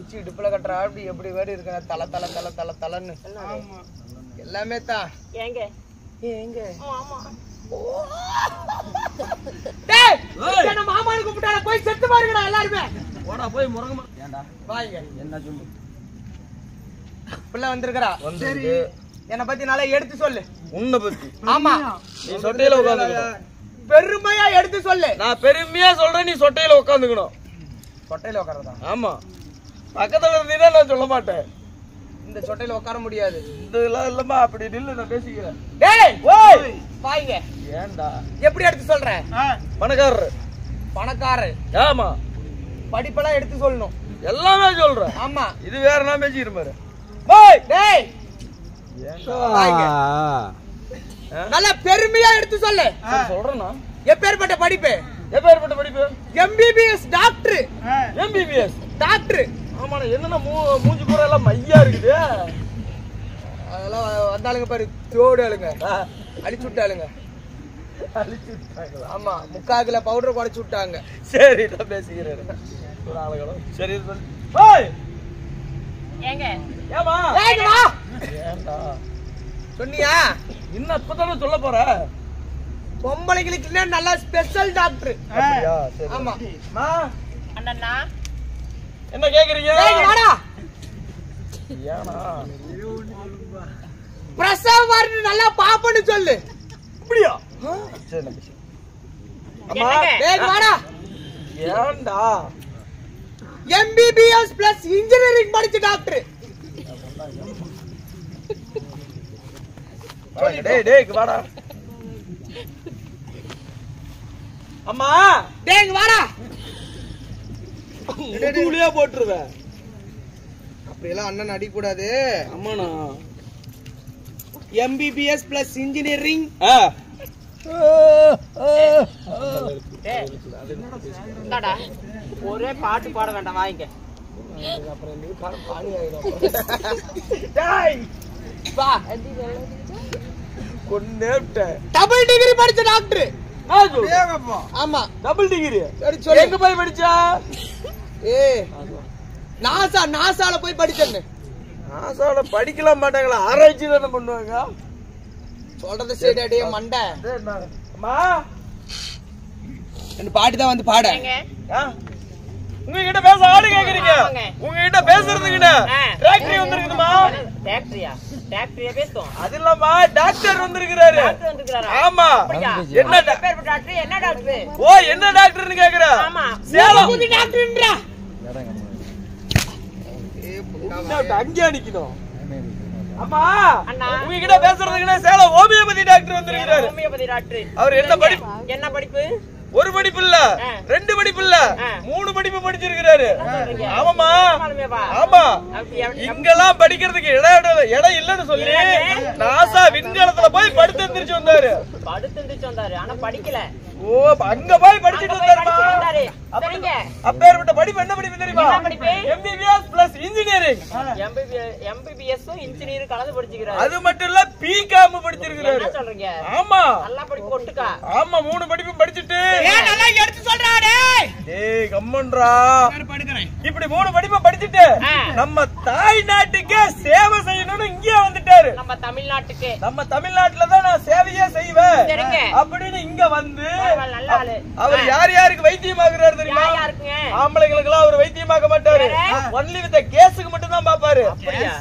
குச்சி இடுப்புல கட்டுற அப்படி எப்படி வேறு இருக்க தலை தலை தலை தலை தலைன்னு எல்லாமே தான். ஏங்க ஏங்க ஆமா டேய் என்ன மாமான்னு கூப்பிட்டால போய் செத்து பாருங்கடா எல்லாரும். போடா போய் முறங்கமா. ஏண்டா வாங்க என்ன சொல்லு. புள்ள வந்திருக்கறா. சரி என்ன பத்தி நல்லா எடுத்து சொல்லு. உன்னை பத்தி. ஆமா நீ சொட்டையில உட்கார்ந்துக்கணும். பெருமையா எடுத்து சொல்லு. நான் பெருமையா சொல்றேன், நீ சொட்டையில உட்கார்ந்துக்கணும். சொட்டையில உட்காரதா? ஆமா. பக்கத்துல இருந்தீங்கன்னா நான் சொல்ல மாட்டேன். இந்த சொட்டையில உட்கார முடியாது. இதெல்லாம் இல்லம்மா, அப்படி நில்லு, நான் பேசிக்கிறேன். டேய் ஓய் வாங்க. ஏண்டா எப்படி எடுத்து சொல்ற? பணக்காரரு. பணக்காரர். ஆமா. படிப்பெல்லாம் எடுத்து சொல்லணும். எல்லாமே சொல்றேன். ஆமா. இது வேற நான் பேசிக்கிறேன் பாரு. ஓய் டேய் வாங்க. நல்லா பெருமையா எடுத்து சொல்லு. சொல்றேனா? எப்பேற்பட்ட படிப்பு? எப்பேற்பட்ட படிப்பு? MBBS doctor. MBBS doctor. ஆமாண்ணா. என்னன்னா மூஞ்சி பூரா எல்லாம் மையா இருக்குது. அதெல்லாம் வந்தாளுங்க பாரு, தோடு ஆளுங்க அடிச்சு விட்டாளுங்க. அழிச்சு விட்டாங்களா? ஆமா, முக்காக்குல பவுடர் குறைச்சு விட்டாங்க. சரி நான் பேசிக்கிறேன். ஒரு ஆளுகளும் சரி சொல்லு. ஓய் ஏங்க ஏமா ஏங்கடா ஏண்டா சொன்னியா? இன்னும் இப்பதானே சொல்ல போற. பொம்பளைங்களுக்கு நல்லா ஸ்பெஷல் டாக்டர். அப்படியா? சரி. ஆமா. மா அண்ணா என்ன கேக்குறீங்க? ஏய் வாடா. ஏனா பிரசவ வார்டு நல்லா பாப்பன்னு சொல்லு. அப்படியா? சரி நான் பேசி. அம்மா ஏய் வாடா. ஏண்டா MBBS plus இன்ஜினியரிங் படிச்ச டாக்டர். டேய் டேய் வாடா. அம்மா டேய் வாடா. முதுகுலயே போட்டுருவேன். அப்படி எல்லாம் அண்ணன் அடிக்க கூடாது. அம்மாண்ணா. MBBS plus engineering. இந்தாடா ஒரே பாட்டு பாட வேண்டாம் வாங்க. அப்புறம் நீ பாணி ஆயிடும். டேய் வா. கொன்னேட்ட. டபுள் டிகிரி படிச்ச டாக்டர். நான் சொல்றேன். ஆமா. Double degree. சரி சொல்லு. எங்க போய் படிச்சா? ஏய் நாசால போய் படிச்சேன்னு. நாசால படிக்கலாம் மாட்டாங்களா? ஆராய்ச்சி தானே பண்ணுவாங்க. சொல்றது சரி அடே மண்டை. அம்மா இந்த பாட்டு தான் வந்து பாட. உங்ககிட்ட பேச ஆளு கேக்குறீங்க. உங்ககிட்ட பேசுறதுக்கிட்ட டாக்டர் வந்திருக்குதுமா. டாக்டரியா? டாக்டரியா பேசுவோம். அது இல்லம்மா, டாக்டர் வந்திருக்காரு. டாக்டர் வந்திருக்காரா? ஆமா. என்ன டாக்டர்? என்ன டாக்டர்? ஓ என்ன டாக்டர்னு கேக்குறா? ஆமா. சேலம் புது டாக்டர்ன்றா. அங்கே நிக்கணும். அம்மா அண்ணா உங்ககிட்ட பேசுறதுக்குன்னா சேலம் ஹோமியோபதி டாக்டர் வந்திருக்காரு. Homeopathy doctor. அவர் என்ன படிப்பு? என்ன படிப்பு? ஒரு படிப்பு இல்ல, ரெண்டு படிப்பு இல்ல, 3 படிப்பு படிச்சிருக்காரு. ஆமாமா. ஆமா. இங்கெல்லாம் படிக்கிறதுக்கு இடம் இல்லன்னு சொல்லி நாசா விண்கலத்துல போய் படுத்து எந்திரிச்சு வந்தாரு. படுத்து எந்திரிச்சு வந்தாரு, ஆனா படிக்கல. ஓ அங்க போய் படிச்சிட்டு வந்தாருமா. சரிங்க. அப்பேற்பட்ட படிப்பு என்ன படிப்பு தெரியுமா? என்ன படிப்பு? MBBS plus engineering. MBBS engineering கலந்து படிச்சிருக்காரு. அது மட்டும் இல்ல BCom படிச்சிருக்காரு. என்ன சொல்றீங்க? ஆமா. நல்லா படிப்பு ஒட்டுக்கா. ஆமா 3 படிப்பு படிச்சிட்டு ஏய் நல்லா எடுத்து சொல்றா டேய். டேய் கம்மன்றா. நான் படுக்கறேன். இப்படி 3 படிப்பு படிச்சிட்டு நம்ம தாய் நாட்டுக்கே சேவை செய்யணும்னு இங்கே வந்துட்டாரு. நம்ம தமிழ்நாட்டுக்கு. நம்ம தமிழ்நாட்டுல தான் நான் சேவையே செய்வேன் சரிங்க அப்படின்னு இங்க வந்து நல்ல ஆளு. அவர் யார் யாருக்கு வைத்தியம் ஆகுறாரு தெரியுமா? யாருக்குங்க? ஆம்பளைங்களுக்கு எல்லாம் அவர் வைத்தியம் ஆக மாட்டாரு. ஒன்லி வித் கேஸுக்கு மட்டும் தான் பாப்பாரு. அப்படியா?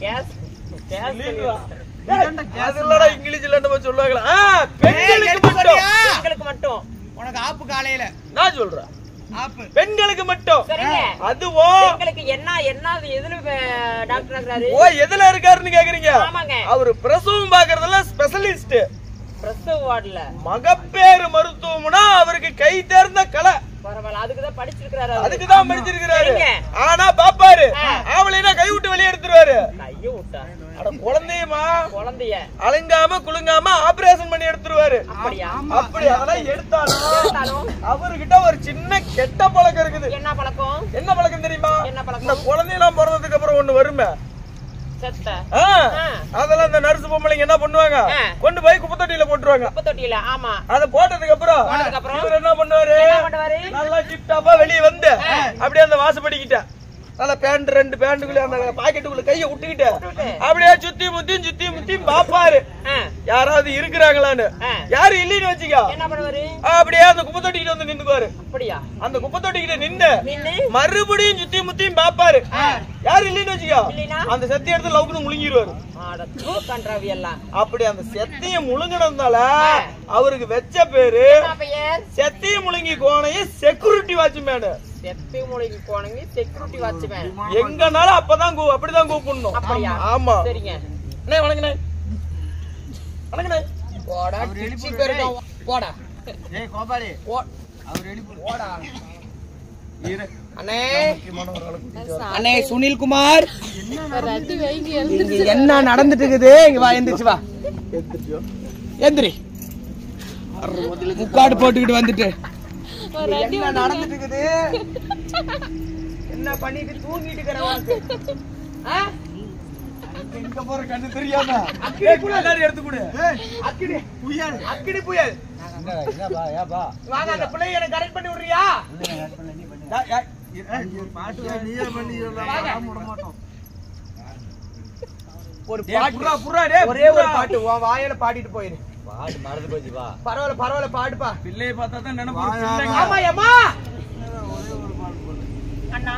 கேஸ் அதெல்லாம் இங்கிலீஷ்ல நம்ம சொல்லுவாங்களா? பெண்களுக்கு மட்டும். உனக்கு ஆப்பு காலையில நான் சொல்றேன் ஆப்பு பெண்களுக்கு மட்டும். சரிங்க. அதுவும் பெண்களுக்கு என்ன எதுல டாக்டர் ஆகுறாரு? ஓ எதுல இருக்காருன்னு கேக்குறீங்க? ஆமாங்க. அவரு பிரசவம் பாக்குறதுல ஸ்பெஷலிஸ்ட். பிரசவ வார்டுல மகப்பேறு மருத்துவம்னா அவருக்கு கை தேர்ந்த கலை. பரவாயில்ல, அதுக்குதான் படிச்சிருக்காரு. அதுக்குதான் படிச்சிருக்காரு. ஆனா பாப்பாரு ஆவலைனா கை விட்டு வெளியே எடுத்துருவாரு. கைய விட்டா அட குழந்தையமா குழந்தைய அலங்காம குலுங்காம ஆபரேஷன் பண்ணி எடுத்துருவாரு. அப்படியா? அப்படி அதெல்லாம் எடுத்தாலும் அவர்கிட்ட ஒரு சின்ன கெட்ட பழக்கம் இருக்குது. என்ன பழக்கம்? என்ன பழக்கம் தெரியுமா? என்ன பழக்கம்? இந்த குழந்தையெல்லாம் பிறந்ததுக்கு அப்புறம் ஒண்ணு வருமே, செத்த. அதெல்லாம் இந்த நர்ஸ் பொம்பளைங்க என்ன பண்ணுவாங்க, கொண்டு போய் குப்பை தொட்டியில போட்டுருவாங்க. குப்பை தொட்டியில. ஆமா. அத போட்டதுக்கு அப்புறம் இவர் என்ன பண்ணுவாரு, நல்லா கிப்டாப்பா வெளியே வந்து அப்படியே அந்த வாசப்படிக்கிட்ட நல்ல பேண்ட் 2 பேண்ட்டுக்குள்ள அந்த பாக்கெட்டுக்குள்ள கையை விட்டுக்கிட்டு அப்படியே சுத்தி முத்தி பாப்பாரு யாராவது இருக்கிறாங்களான்னு. யாரு இல்லைன்னு வச்சுக்கோ என்ன பண்ணுவாரு? அப்படியே அந்த குப்பை தொட்டிக்கிட்ட வந்து நின்னுக்குவாரு. அப்படியா? அந்த குப்பை தொட்டிக்கிட்ட நின்னு மறுபடியும் சுத்தி முத்தியும் பாப்பாரு. யாரு இல்லைன்னு வச்சுக்கோ அந்த செத்தி எடுத்து லவுக்குன்னு முழுங்கிடுவாரு. அப்படி அந்த செத்திய முழுங்கினதுனால அவருக்கு வெச்ச பேரு செத்திய முழுங்கி கோணைய செக்யூரிட்டி வாட்ச்மேன். எங்கனாலும் அப்படிதான் கூப்பிடணும். ஆமா சரிங்க. வணக்கண்ணே வணக்கண்ணே. போடா கிச்சி பேருடா போடா. ஏய் கோபாலி அவர் எழுப்பி போடா. அண்ணே அண்ணே சுனில்குமார் என்ன நடந்துட்டு இருக்குது? இங்க வா எந்திரிச்சு வா. எந்திரி முக்காடு போட்டுக்கிட்டு வந்துட்டு என்ன நடந்துட்டு இருக்குது? என்ன பண்ணிட்டு தூங்கிட்டு இருக்கிற? எங்க போற கண்ணு தெரியாம அக்கினி புயல் எடுத்து கொடு. அக்கினி புயல் வாங்க. அந்த பிள்ளைய எனக்கு கரெக்ட் பண்ணி விடுறியா? ஒரு பாட்டு ஒரே ஒரு பாட்டு வாயில பாடிட்டு போயிரு. பரவாயில்ல பாடுப்பா. பிள்ளைய பார்த்தா தான் நினைப்போம். ஆமா அம்மா அண்ணா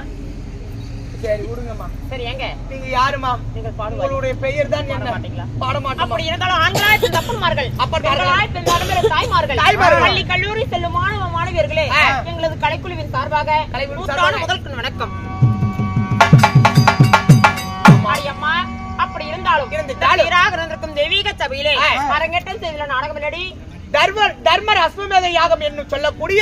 சரி விடுங்கம்மா. சரி எங்க நீங்க யாருமா? நீங்க பாடுங்க. உங்களுடைய பெயர் தான் என்ன? மாட்டீங்களா? பாட மாட்டோம். அப்படி இருந்தாலும் ஆண்களாய் தப்பன்மார்கள் அப்பர்களாய் பெண்களும் தாய்மார்கள் பள்ளி கல்லூரி செல்லும் மாணவ மாணவியர்களே எங்களது கலைக்குழுவின் சார்பாக முதல் வணக்கம். மாரியம்மா அப்படி இருந்தாலும் இருந்திருக்கும் தெய்வீக சபையிலே அரங்கேற்றம் செய்துள்ள நாடகம் இல்லடி தர்மர் அஸ்வமேத யாகம் என்று சொல்லக்கூடிய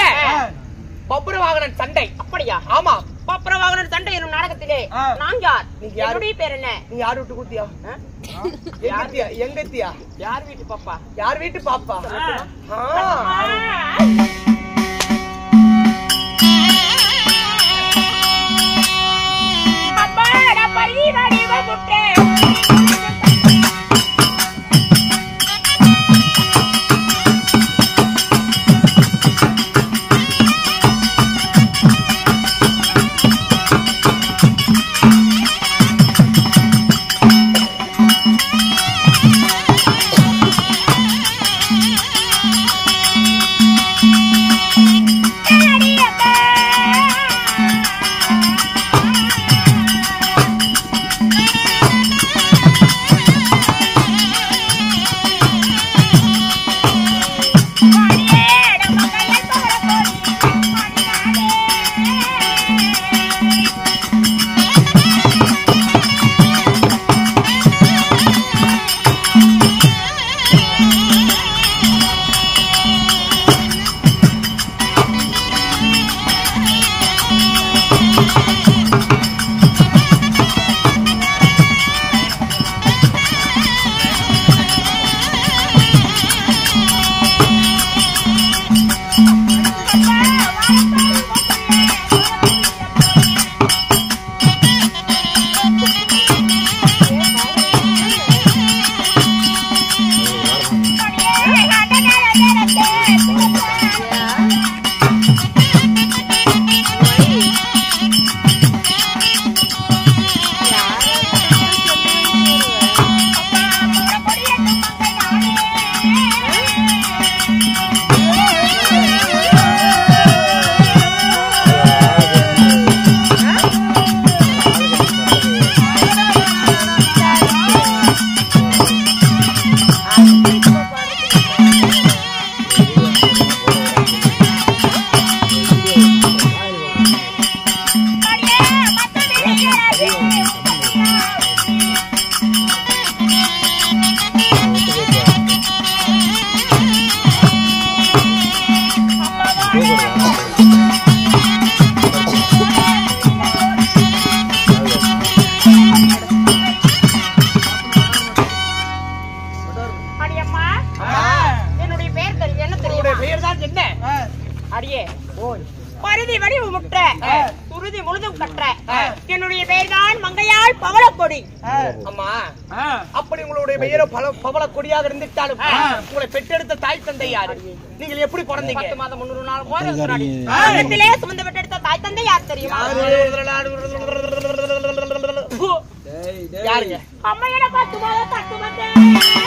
பப்புரவாகனன் சண்டை. அப்படியா? ஆமா பப்புரவாகனன் சண்டை என்னும் நாடகத்திலே நான் யார்? என்னுடைய பேர் என்ன? நீ யார் வீட்டு கூட்டியா? எங்கத்தியா? யார் வீட்டு பாப்பா? யார் வீட்டு பாப்பா? சுருதி முழுதும் கற்ற என்னுடைய பெயர்தான் மங்கையாள் பவளக்கொடி. அம்மா அப்படி உங்களுடைய பெயரோ பவள கொடியாக இருந்துட்டாலும் உங்களை பெற்றெடுத்த தாய் தந்தை யாரு? நீங்கள் எப்படி பிறந்தீங்க? 10 மாதம் 300 நாள் கோலத்திலே சுமந்து பெற்றெடுத்த தாய் தந்தை யார் தெரியுமா? யாருங்க? அம்மா என 10 மாதம் தட்டு வந்தேன்.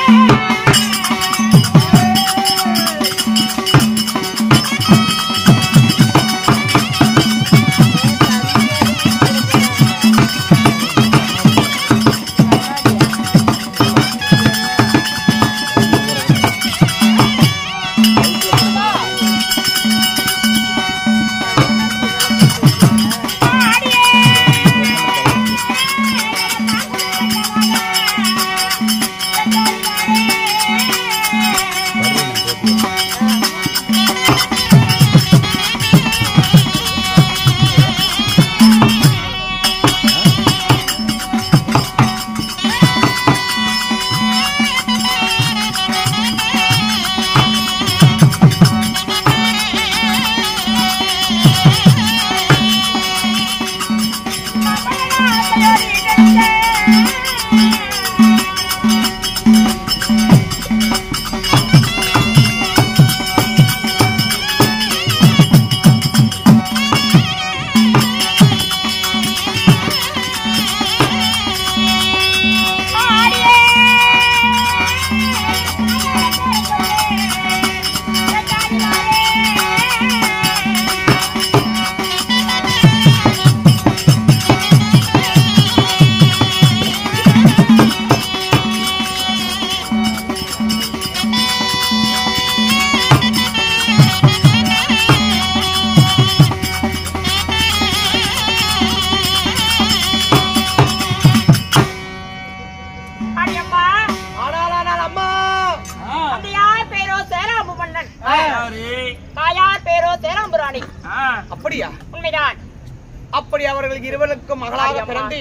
அப்படியா? உண்மைதான். அப்படி அவர்களுக்கு இருவருக்கும் மகளாக பிறந்து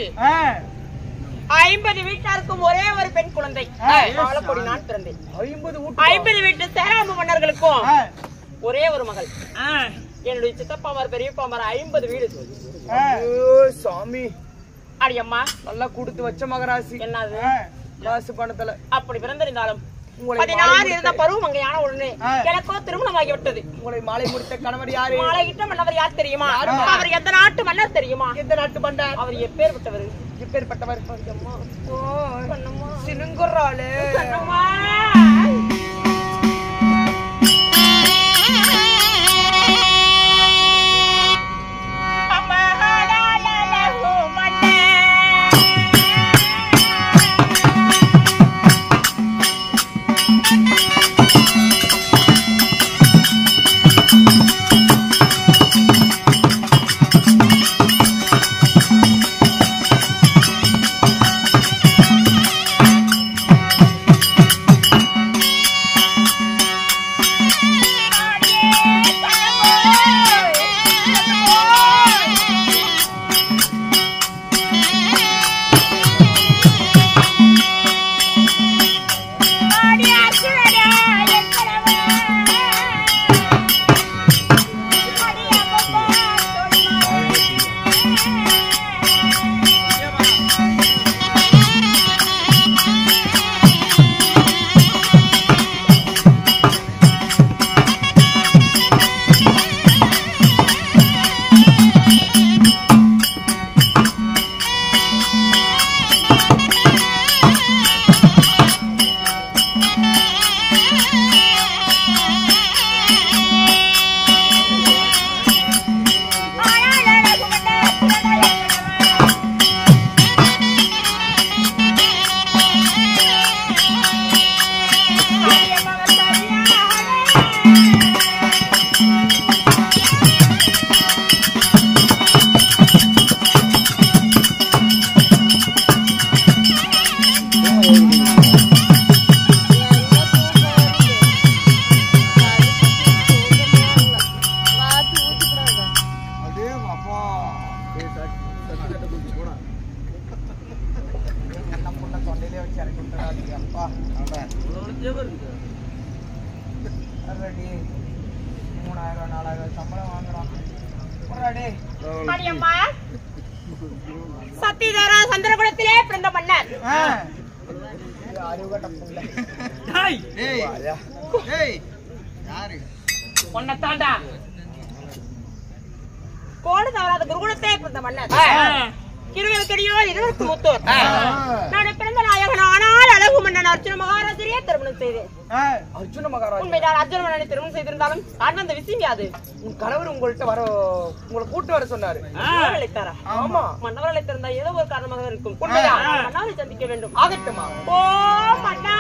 50 வீட்டாருக்கும் ஒரே ஒரு பெண் குழந்தை பவளக்கொடி நான் பிறந்தேன். 50 வீட்டு சேராம்பு மன்னர்களுக்கும் ஒரே ஒரு மகள். என்னுடைய சித்தப்பாமார் பெரியப்பாமார் 50 வீடு. சாமி அடியம்மா நல்லா கொடுத்து வச்ச மகராசி. என்னது காசு பணத்துல அப்படி பிறந்திருந்தாலும் 16 இருந்த பருவம் அங்கையான உடனே எனக்கோ திருமணமாகி விட்டது. உங்களை மாலை முடித்த கணவர் யாரு? மாலையிட்ட மன்னவர் யார் தெரியுமா? அவர் எந்த நாட்டு மன்னர் தெரியுமா? எந்த நாட்டு மன்னர்? அவர் எப்பேற்பட்டவர்? எப்பேற்பட்டவர்? சினுங்குறாளே அடியம்மா சத்தியதாரா சந்திரகுலத்திலே பிறந்த மன்னர் உன்னை தாண்டா கோடு தவறாத குருகுலத்திலே பிறந்த மன்னர் இருவருக்கடியோ இருவருக்கு மூத்தோர் நான் பிறந்த நாயகன் ஆனால் அழகு மன்னன் அர்ஜுன மகாராஜரையே திருமணம் செய்தேன். அர்ஜுன மகாராஜ் உண்மைதான் அர்ஜுன மன்னனை திருமணம் செய்திருந்தாலும் நான் வந்த விஷயம் யாது? உன் கணவர் உங்கள்கிட்ட உங்களை கூட்டு வர சொன்னாரு. அழைத்தாரா? ஆமா. மன்னவர் அழைத்திருந்தா ஏதோ ஒரு காரணமாக இருக்கும். உண்மைதான். மன்னரை சந்திக்க வேண்டும். ஆகட்டுமா? ஓ மன்னா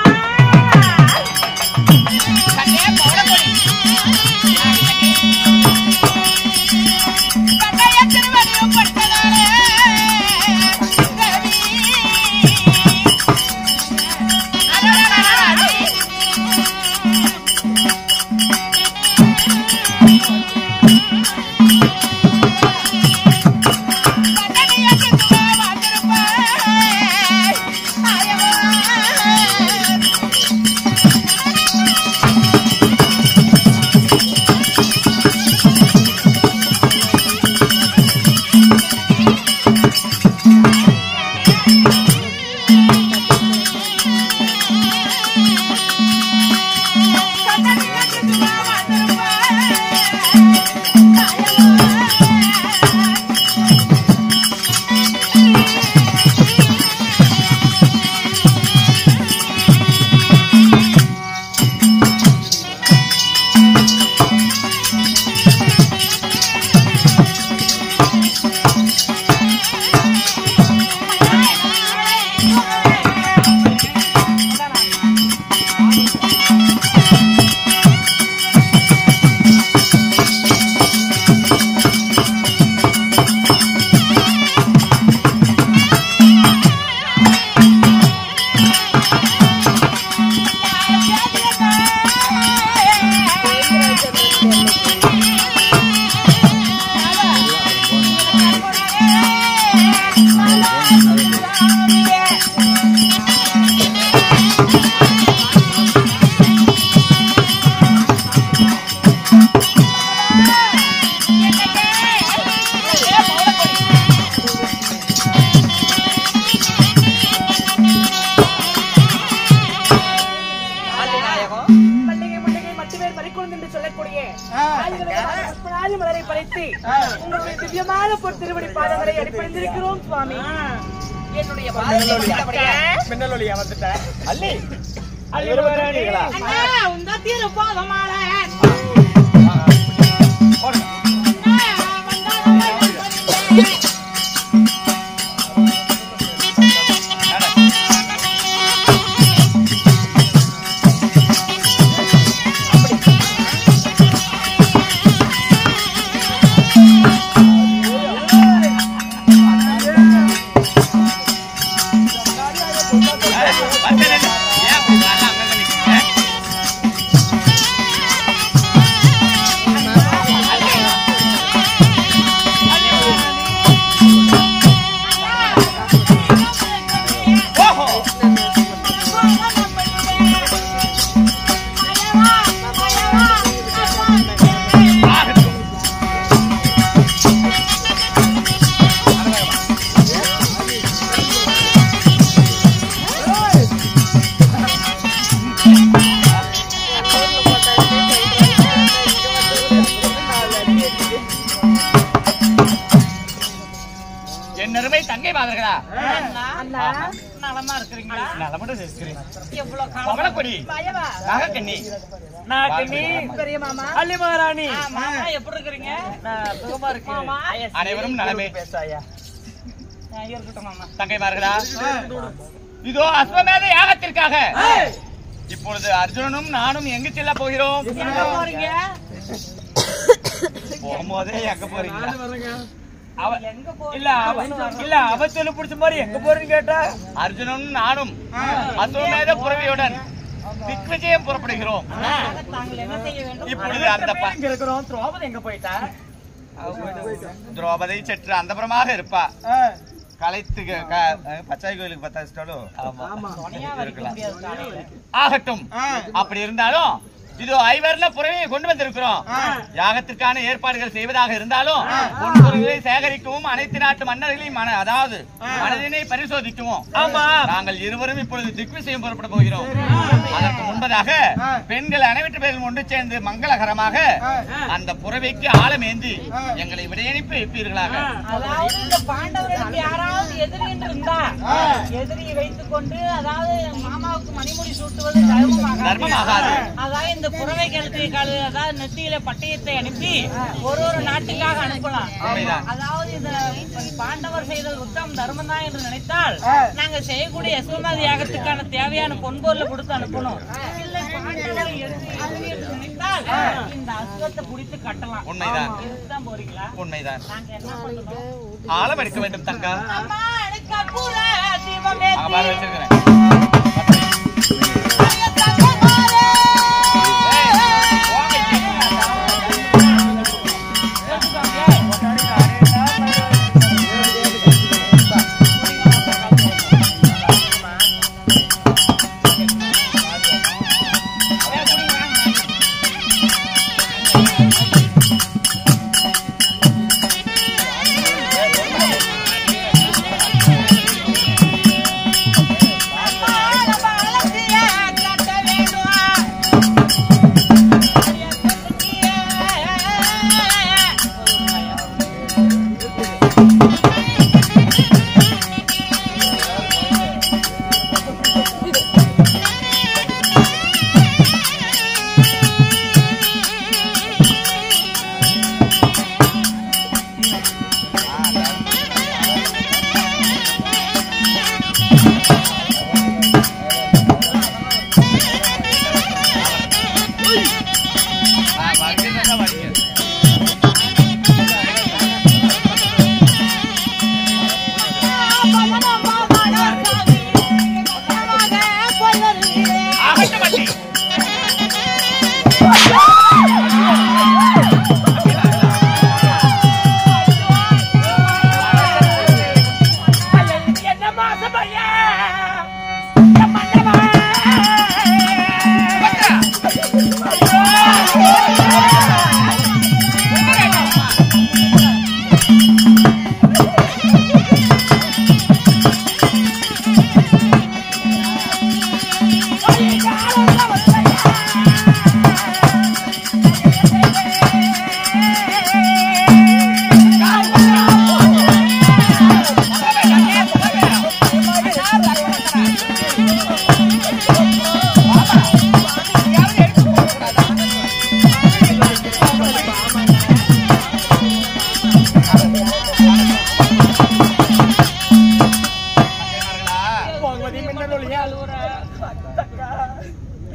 அனைவரும் நலமே தங்கைமார்களா, இதோ அஸ்வமேத யாகத்திற்காக இப்பொழுது அர்ஜுனனும் நானும் எங்கு செல்ல போகிறோம்? போகும்போதே எங்க போறீங்க? அவ சொல்லு பிடிச்ச மாதிரி எங்க போறீங்க கேட்டா, அர்ஜுனனும் நானும் அஸ்வமேத புறவியுடன் திக்விஜயம் புறப்படுகிறோம். இப்பொழுது அந்த திரௌபதி எங்க போயிட்டா? திரௌபதி சற்று அந்தபுரமாக இருப்பா. கலைத்து பச்சாய் கோயிலுக்கு 10 இருக்கலாம். ஆகட்டும். அப்படி இருந்தாலும் இதோ ஐவர்ல புறவையை கொண்டு வந்திருக்கிறோம். யாகத்திற்கான ஏற்பாடுகள் செய்வதாக இருந்தாலும் பொன்பொருள்களை சேகரிக்கவும் அனைத்து நாட்டு மன்னர்களையும் அதாவது மனதினை பரிசோதிக்கவும் நாங்கள் இருவரும் இப்பொழுது திக்விஜயம் புறப்பட போகிறோம். அதற்கு முன்பதாக பெண்கள் அனைவற்று பேரும் ஒன்று சேர்ந்து மங்களகரமாக அந்த புறவைக்கு ஆழமேந்தி எங்களை விடையனுப்பி வைப்பீர்களாக. அதாவது இந்த பாண்டவர்களுக்கு யாராவது எதிரி என்று இருந்தா எதிரியை வைத்துக் கொண்டு அதாவது மாமாவுக்கு மணிமுடி சூட்டுவது தர்மமாகாது. அதாவது இந்த புறவை கழுத்து அதாவது நெத்தியில பட்டயத்தை அனுப்பி ஒரு நாட்டுக்காக அனுப்பலாம். அதாவது இந்த பாண்டவர் செய்தல் உத்தம் தர்மம் தான் என்று நினைத்தால் நாங்க செய்யக்கூடிய யசோமதி யாகத்துக்கான தேவையான பொன்பொருளை கொடுத்து அனுப்பணும். இல்லை பாண்டவர் எதிரி என்று நினைத்தால் இந்த அஸ்வத்தை பிடித்து கட்டலாம். உண்மைதான். இதுதான் போறீங்களா? உண்மைதான். நாங்க என்ன பண்ணணும்? ஆழம் எடுக்க வேண்டும் தங்கா. அம்மா எனக்கு கற்பூர தீபமே வச்சிருக்கிறேன்.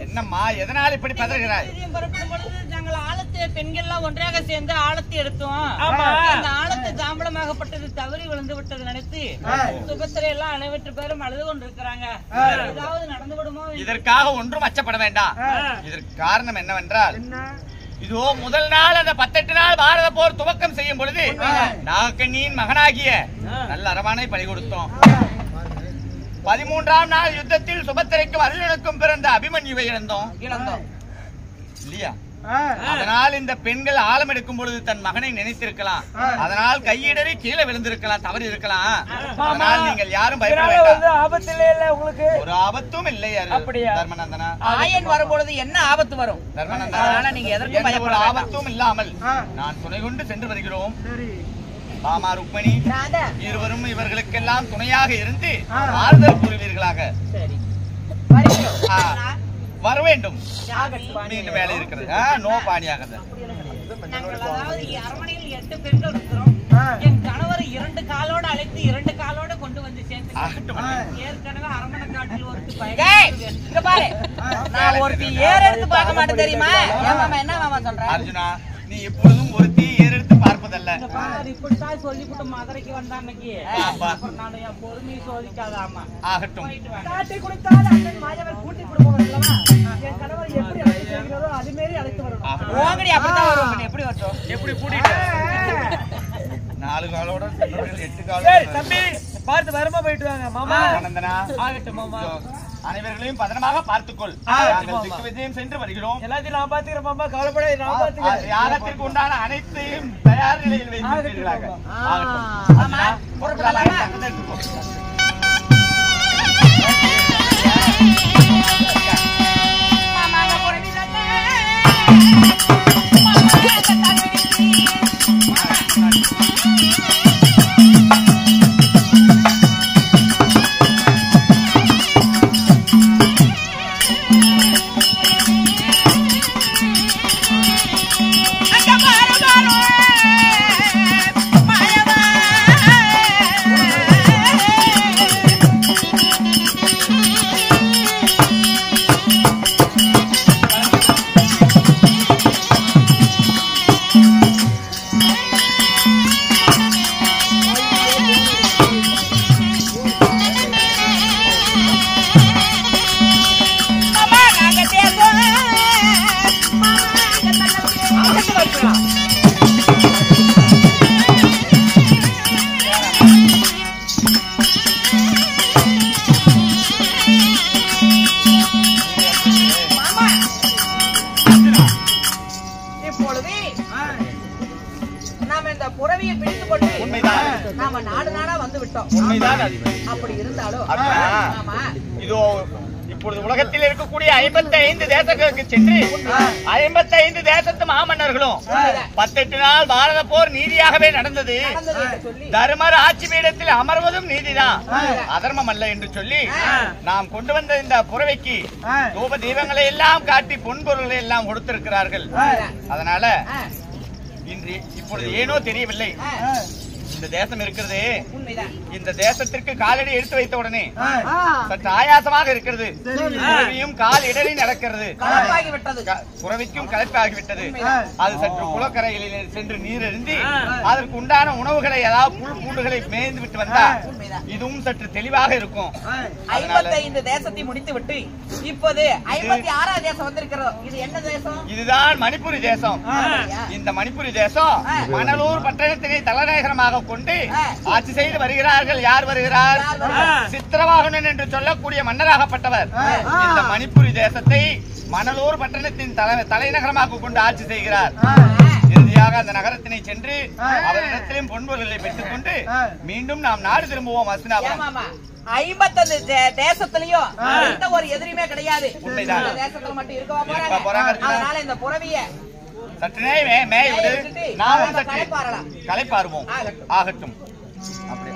என்னம்மா எதனால இப்படி பதறுகிறாய்? நாங்கள் ஆழத்தை பெண்கள் எல்லாம் ஒன்றாக சேர்ந்து ஆழத்தை எடுத்தோம். அந்த ஆழத்தை தாம்பளமாகப்பட்டது தவறி விழுந்து விட்டது நினைத்து சுபத்திரை எல்லாம் அனைவற்று பேரும் அழுது கொண்டிருக்கிறாங்க. ஏதாவது நடந்து விடுமோ? இதற்காக ஒன்றும் அச்சப்பட வேண்டாம். இதற்கு காரணம் என்னவென்றால் இதோ முதல் நாள் அந்த 18 நாள் பாரத போர் துவக்கம் செய்யும் பொழுது நாகக்கண்ணியின் மகனாகிய நல்ல அரவானை பலி கொடுத்தோம். 13ஆம் நாள் யுத்தத்தில் சுபத்திரைக்கும் அர்ஜுனனுக்கும் பிறந்த அபிமன்யுவை இழந்தோம் இல்லையா? அதனால் இந்த பெண்கள் ஆழம் எடுக்கும் பொழுது தன் மகனை நினைத்திருக்கலாம். அதனால் கையிடறி கீழே விழுந்திருக்கலாம், தவறு இருக்கலாம். அதனால் நீங்கள் யாரும் பயப்பட வேண்டாம். ஆபத்து இல்ல உங்களுக்கு? ஒரு ஆபத்தும் இல்லை. தர்மநந்தனா, ஆயன் வரும்பொழுது என்ன ஆபத்து வரும்? தர்மநந்தனா, நீங்க எதற்கும் எந்த ஒரு ஆபத்தும் இல்லாமல் நான் துணை கொண்டு சென்று வருகிறோம். பாமா ருக்மணி இருவரும் இவர்களுக்கெல்லாம் துணையாக இருந்து ஆறுதல் கூறுவீர்களாக. வர வேண்டும். மீண்டும் வேலை இருக்கிறது. நோ பாணியாக அரமனையில் 8 பெண்கள் இருக்கிறோம். என் கணவர் 2 காலோடு அழைத்து 2 காலோட கொண்டு வந்து சேர்த்து ஏற்கனவே அரமனை காட்டில் ஒருத்தி பாரு நான் ஒருத்தி ஏற எடுத்து பார்க்க மாட்டேன் தெரியுமா? என்ன மாமா சொல்ற? அர்ஜுனா, நீ எப்பொழுதும் ஒருத்தி ஏறெடுத்து பார்ப்பதல்ல. இப்படித்தான் சொல்லிவிட்டு மதுரைக்கு வந்த அன்னைக்கு நான் என் பொறுமையை சோதிக்காதாமா. ஆகட்டும். காட்டி கொடுத்தால் அண்ணன் மாயவன் கூட்டி கொடுப்பவர் அல்லவா? என் கணவர் எப்படி அழைத்து வருகிறதோ அது மாரி அழைத்து வரணும். ஓங்கடி அப்படித்தான் வரும். எப்படி வரட்டும்? எப்படி கூட்டிட்டு 4 காலோட 8 காலோட. சரி தம்பி, பார்த்து வரமா போயிட்டு வாங்க மாமா. நந்தனா, ஆகட்டும் மாமா. அனைவர்களையும் பத்திரமாக பார்த்துக்கொள். நாங்கள் திக்கு விஜயம் சென்று வருகிறோம். எல்லாத்தையும் நான் பாத்துக்கிறேன் பாப்பா, கவலைப்படாத, நான் பாத்துக்கிறேன். யாகத்திற்கு உண்டான அனைத்தையும் தயார் நிலையில் வைத்திருக்கிறார்கள். இப்பொழுது உலகத்தில் இருக்கக்கூடிய 55 தேசங்களுக்கு சென்று 55 தேசத்து மாமன்னர்களும் 18 நாள் பாரத போர் நீதியாகவே நடந்தது. தர்மர் ஆட்சி பீடத்தில் அமர்வதும் நீதிதான், அதர்மம் அல்ல என்று சொல்லி நாம் கொண்டு வந்த இந்த புறவைக்கு தூப தீபங்களை எல்லாம் காட்டி பொன்பொருள்களை எல்லாம் கொடுத்திருக்கிறார்கள். அதனால இன்று இப்பொழுது ஏனோ தெரியவில்லை, இந்த தேசம் இருக்கிறது, இந்த தேசத்திற்கு காலடி எடுத்து வைத்த உடனே சற்று ஆயாசமாக இருக்கிறது. புறவியும் கால் இடறி நடக்கிறது, புறவிக்கும் களைப்பாகிவிட்டது. அது சற்று குளக்கரைகளில் சென்று நீர் அருந்தி அதற்கு உண்டான உணவுகளை, அதாவது புல் பூண்டுகளை மேய்ந்து விட்டு வந்தா இதுவும் சற்று தெளிவாக இருக்கும். 55 தேசத்தை முடித்து விட்டு இப்போது 56வது தேசம் வந்திருக்கிறோம். இது என்ன தேசம்? இதுதான் மணிப்புரி தேசம். இந்த மணிப்புரி தேசம் மணலூர் பட்டணத்தினை தலைநகரமாக கொண்டு ஆட்சி செய்து வருகிறார்கள். யார் வருகிறார்? சித்திரவாகனன் என்று சொல்லக்கூடிய மன்னராகப்பட்டவர் இந்த மணிப்புரி தேசத்தை மணலூர் பட்டணத்தின் தலைநகரமாக கொண்டு ஆட்சி செய்கிறார். இறுதியாக அந்த நகரத்தினை சென்று அவரிடத்திலும் பொன்பொருள்களை பெற்றுக் கொண்டு மீண்டும் நாம் நாடு திரும்புவோம். அஸ்தினாபுரம் 55 தேசத்திலயும் எந்த ஒரு எதிரியுமே கிடையாது. தேசத்துல மட்டும் இருக்கவா போறாங்க. அதனால இந்த புறவிய சற்றே மேய் விடு, நாமும் சற்று களைப்பாருவோம். ஆகட்டும். அப்படி